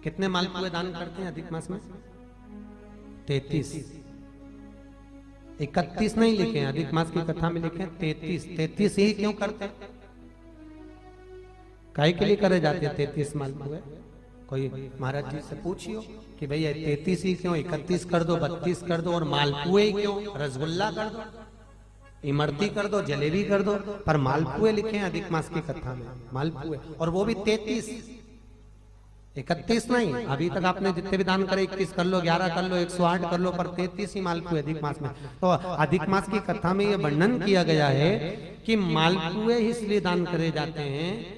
कितने मालपुए दान करते हैं अधिक मास में? 33। 31 नहीं लिखे हैं, अधिक मास की कथा में लिखे हैं 33। 33 ही क्यों करते हैं? काहे के लिए करे जाते हैं 33 मालपुए? कोई महाराज जी से पूछियो कि भैया 33 ही क्यों, 31 कर दो, 32 कर दो, और मालपुए ही क्यों? रसगुल्ला कर दो, इमरती कर दो, जलेबी कर दो, पर मालपुए लिखे हैं अधिक मास की कथा में, मालपुए, और वो भी 33। 31 नहीं। अभी तक आपने जितने भी दान करे 21 कर लो, 11 कर लो, 108 कर लो, पर 33 ही मालपुए अधिक मास में। तो अधिक मास की कथा में यह वर्णन किया गया है कि मालपुए इसलिए दान करे जाते हैं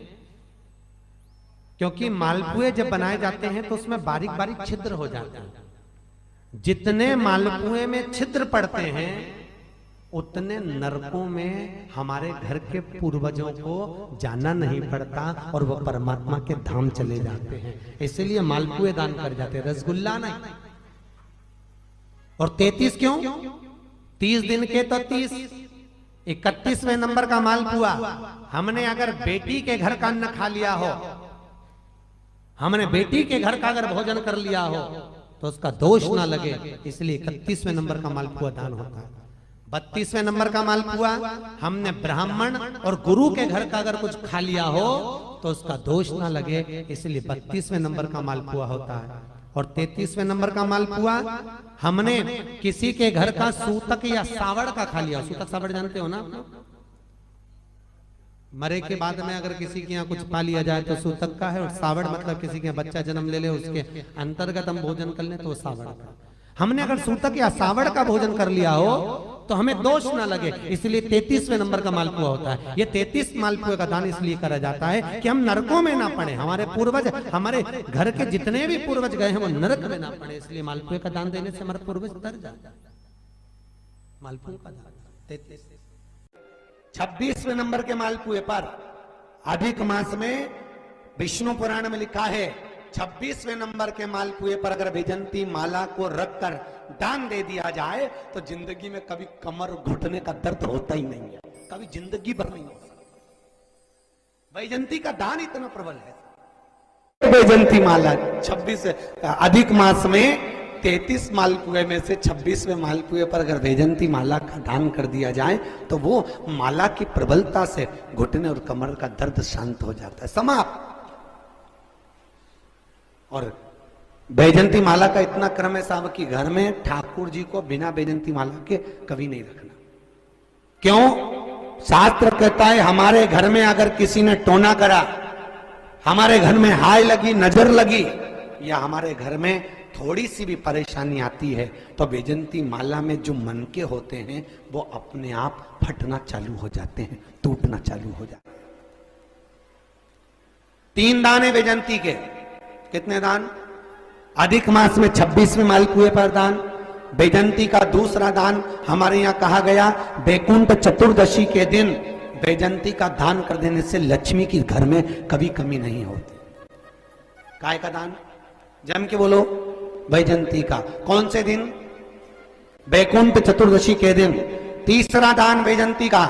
क्योंकि मालपुए जब बनाए जाते हैं तो उसमें बारीक बारीक छिद्र हो जाते हैं। जितने मालपुए में छिद्र पड़ते हैं उतने नरकों में हमारे घर के पूर्वजों को जाना नहीं पड़ता और वो परमात्मा के धाम चले जाते हैं। इसलिए मालपुए दान कर जाते हैं, रसगुल्ला नहीं। और 33 क्यों? 30 दिन के तो 30, 31वें नंबर का मालपुआ। हमने अगर बेटी के घर का अन्न खा लिया हो, हमने बेटी के घर का अगर भोजन कर लिया हो तो उसका दोष ना लगे, इसलिए 31वें नंबर का मालपुआ दान होता है। 32वें नंबर का मालपुआ हमने ब्राह्मण और गुरु के घर का अगर कुछ खा लिया हो तो उसका दोष ना लगे, इसलिए 32वें नंबर का मालपुआ होता है। और 33वें नंबर का मालपुआ हमने किसी के घर का सूतक या सावड़ का खा लिया। सूतक सावड़ जानते हो ना? मरे के बाद में अगर किसी के यहाँ कुछ पा लिया जाए तो सूतक का है, और सावड़ मतलब किसी के यहाँ बच्चा जन्म ले ले उसके अंतर्गत हम भोजन कर ले तो सावड़ का। हमने अगर सूतक या सावड़ का भोजन कर लिया हो तो हमें दोष ना लगे, इसलिए 33वें नंबर का मालपुआ होता है। ये 33 मालपुए का दान इसलिए करा जाता है कि हम नरकों में ना पड़े, हमारे पूर्वज, हमारे घर के जितने भी पूर्वज गए हैं वो नरक में ना पड़े, इसलिए मालपुए का दान देने से हमारे पूर्वज तर जाते हैं। मालपुए का दान 33। 26वें नंबर के मालपुए पर अधिक मास में विष्णु पुराण में लिखा है 26वें नंबर के मालपुए पर अगर वैजंती माला को रखकर दान दे दिया जाए तो जिंदगी में कभी कमर घुटने का दर्द होता ही नहीं है, कभी जिंदगी भर नहीं होता। वैजंती का दान इतना प्रबल है। वैजंती माला 26 अधिक मास में 33 मालपुए में से 26वें मालपुए पर अगर वैजंती माला का दान कर दिया जाए तो वो माला की प्रबलता से घुटने और कमर का दर्द शांत हो जाता है, समाप्त। और वैजंती माला का इतना क्रम है साहब कि घर में ठाकुर जी को बिना वैजंती माला के कभी नहीं रखना। क्यों? शास्त्र कहता है हमारे घर में अगर किसी ने टोना करा, हमारे घर में हाय लगी, नजर लगी, या हमारे घर में थोड़ी सी भी परेशानी आती है तो वैजंती माला में जो मनके होते हैं वो अपने आप फटना चालू हो जाते हैं, टूटना चालू हो जाते हैं। 3 दान है वैजंती के। कितने दान? अधिक मास में 26वें मालपुए पर दान। वैजंती का दूसरा दान हमारे यहाँ कहा गया वैकुंठ चतुर्दशी के दिन वैजंती का दान कर देने से लक्ष्मी की घर में कभी कमी नहीं होती। काय का दान? जम के बोलो। वैजंती का। कौन से दिन? वैकुंठ चतुर्दशी के दिन। तीसरा दान वैजंती का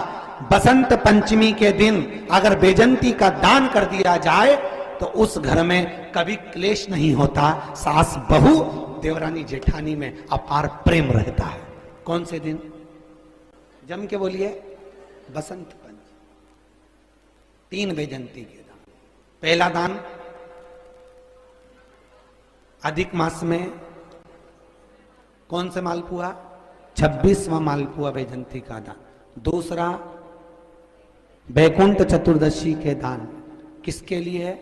बसंत पंचमी के दिन अगर वैजंती का दान कर दिया जाए तो उस घर में कभी क्लेश नहीं होता, सास बहू देवरानी जेठानी में अपार प्रेम रहता है। कौन से दिन? जम के बोलिए। बसंत पंचमी। 3 वैजंती के दान। पहला दान अधिक मास में कौन से मालपुआ? 26वां मालपुआ वैजंती का दान। दूसरा वैकुंठ चतुर्दशी के दान, किसके लिए?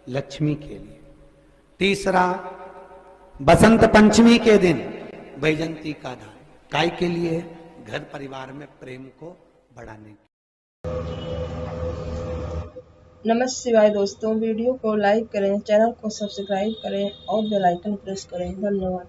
लक्ष्मी के लिए। तीसरा बसंत पंचमी के दिन वैजंती का दान, काय के लिए? घर परिवार में प्रेम को बढ़ाने के। नमस्ते शिवाय दोस्तों, वीडियो को लाइक करें, चैनल को सब्सक्राइब करें और बेल आइकन प्रेस करें। धन्यवाद।